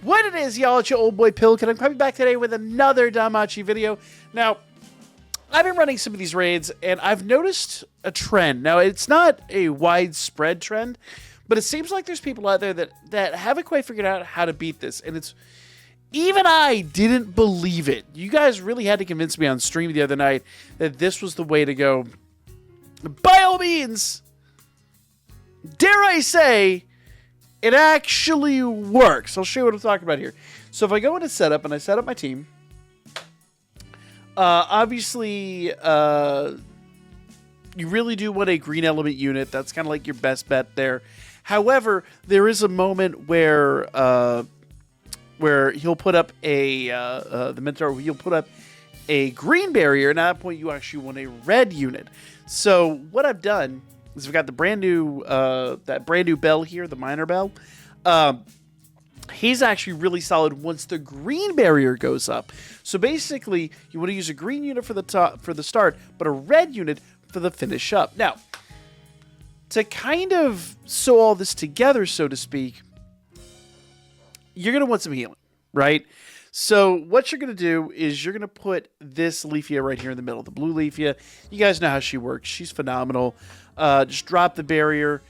What it is, y'all, it's your old boy Pilk, and I'm coming back today with another Danmachi video. Now, I've been running some of these raids, and I've noticed a trend. Now, it's not a widespread trend, but it seems like there's people out there that haven't quite figured out how to beat this, and it's... Even I didn't believe it. You guys really had to convince me on stream the other night that this was the way to go. By all means, dare I say... It actually works. I'll show you what I'm talking about here. So if I go into setup and I set up my team, obviously, you really do want a green element unit. That's kind of like your best bet there. However, there is a moment where he'll put up the Minotaur, he'll put up a green barrier, and at that point you actually want a red unit. So what I've done is we've got the brand new bell here, the minor bell. He's actually really solid once the green barrier goes up. So basically, you want to use a green unit for the start, but a red unit for the finish up. Now, to kind of sew all this together, so to speak, you're going to want some healing, right? So what you're going to do is you're going to put this Leafia right here in the middle, the blue Leafia. You guys know how she works. She's phenomenal. Just drop the barrier,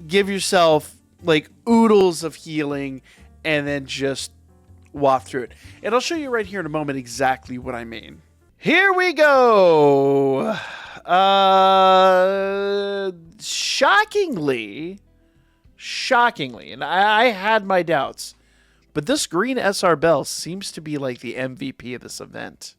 give yourself like oodles of healing, and then just waft through it. And I'll show you right here in a moment exactly what I mean. Here we go. Shockingly, and I had my doubts, but this green SR Bell seems to be like the MVP of this event.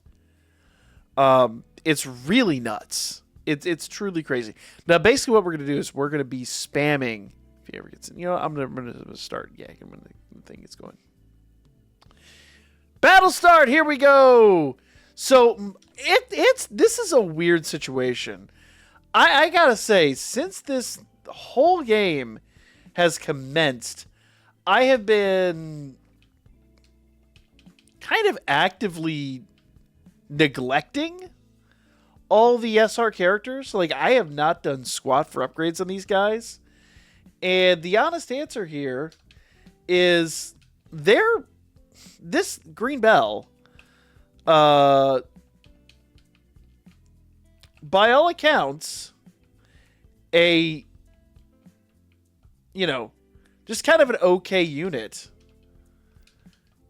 It's really nuts. It's truly crazy. Now, basically what we're going to do is we're going to be spamming. If he ever gets in. You know, I'm going to start. Yeah, I'm going to think it's going. Battle start. Here we go. So, this is a weird situation. I got to say, since this whole game has commenced, I have been kind of actively neglecting all the SR characters. Like, I have not done squat for upgrades on these guys. And the honest answer here is this green bell, by all accounts, just kind of an okay unit,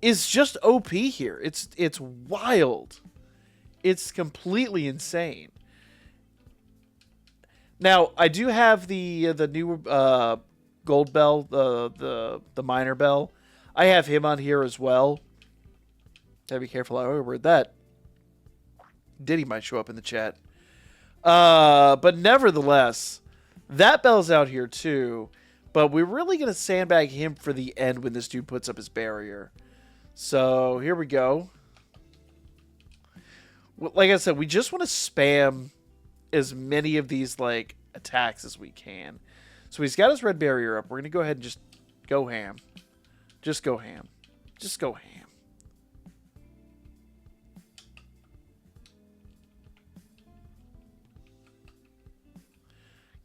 is just OP here. It's wild. It's completely insane. Now, I do have the new gold bell, the minor bell. I have him on here as well. Gotta be careful how I word that. Diddy might show up in the chat. But nevertheless, that bell's out here too. But we're really gonna sandbag him for the end when this dude puts up his barrier. So here we go. Like I said, we just want to spam as many of these like attacks as we can. So he's got his red barrier up. We're gonna go ahead and just go ham. Just go ham. Just go ham.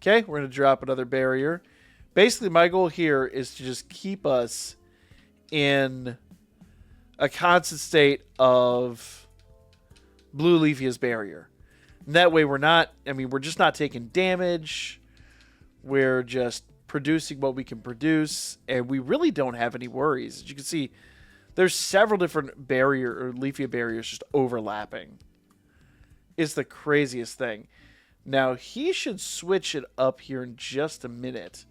Okay, we're gonna drop another barrier. Basically, my goal here is to just keep us in a constant state of blue Leafia's barrier. And that way we're just not taking damage. We're just producing what we can produce, and we really don't have any worries. As you can see, there's several different Leafia barriers just overlapping. It's the craziest thing. Now, he should switch it up here in just a minute.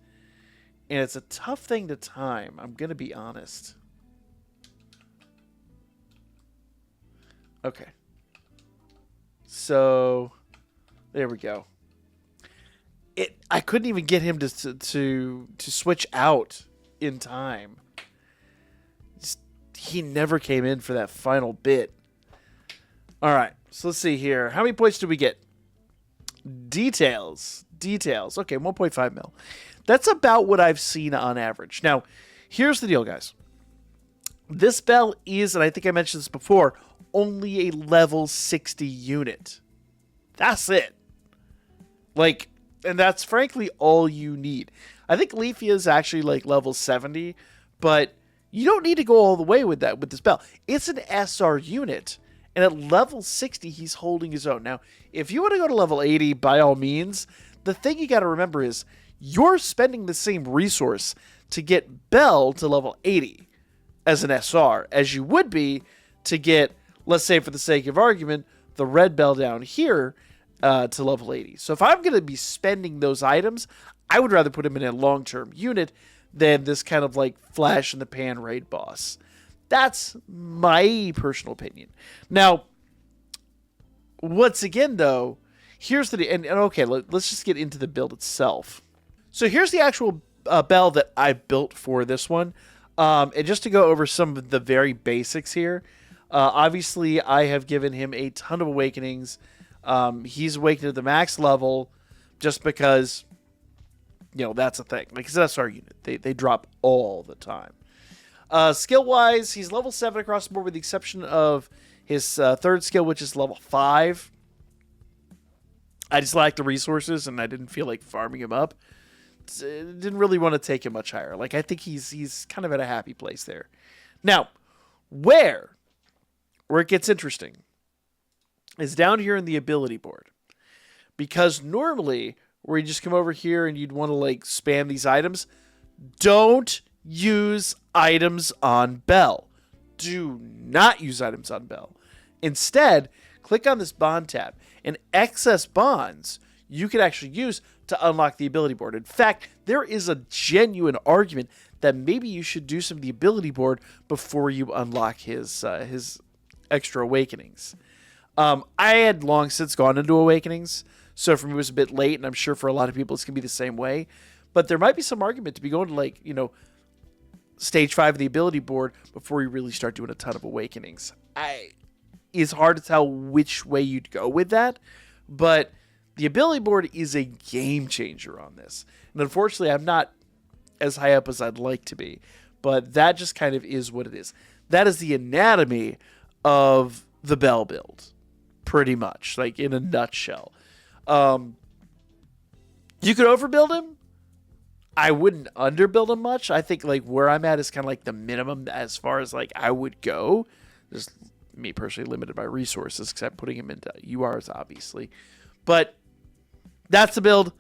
And it's a tough thing to time, I'm going to be honest. Okay. So, there we go. I couldn't even get him to switch out in time. He never came in for that final bit. All right, so let's see here. How many points did we get? Details. Okay, 1.5 mil. That's about what I've seen on average. Now, here's the deal, guys. This bell is, and I think I mentioned this before, only a level 60 unit. That's it. Like, and that's frankly all you need. I think Leafia is actually like level 70, but You don't need to go all the way with this Bell. It's an SR unit. And at level 60, he's holding his own. Now, if you want to go to level 80, by all means, the thing you got to remember is you're spending the same resource to get Bell to level 80 as an SR as you would be to get, let's say for the sake of argument, the red Bell down here to level 80. So if I'm going to be spending those items, I would rather put him in a long-term unit than this kind of like flash in the pan raid boss. That's my personal opinion. Now, once again, though, here's the... And okay, let's just get into the build itself. So here's the actual Bell that I built for this one. And just to go over some of the very basics here. Obviously, I have given him a ton of awakenings. He's awakened at the max level just because, you know, that's a thing. Like, it's an SR unit. They drop all the time. Skill-wise, he's level 7 across the board with the exception of his third skill, which is level 5. I just lacked the resources, and I didn't feel like farming him up. Didn't really want to take him much higher. Like, I think he's kind of at a happy place there. Now, where it gets interesting is down here in the ability board. Because normally, where you just come over here and you'd want to, like, spam these items, don't use items on Bell. Do not use items on Bell. Instead, click on this bond tab. And excess bonds you can actually use to unlock the ability board. In fact, there is a genuine argument that maybe you should do some of the ability board before you unlock his extra awakenings. I had long since gone into awakenings, so for me it was a bit late, and I'm sure for a lot of people it's going to be the same way. But there might be some argument to be going to, like, you know, stage 5 of the ability board before you really start doing a ton of awakenings. It's hard to tell which way you'd go with that, but the ability board is a game changer on this. And unfortunately, I'm not as high up as I'd like to be, but that just kind of is what it is. That is the anatomy of the Bell build, pretty much, like in a nutshell. You could overbuild him. I wouldn't underbuild him much. I think like where I'm at is kind of like the minimum as far as like I would go. Just me personally limited by resources, except putting him into URs, obviously. But that's the build.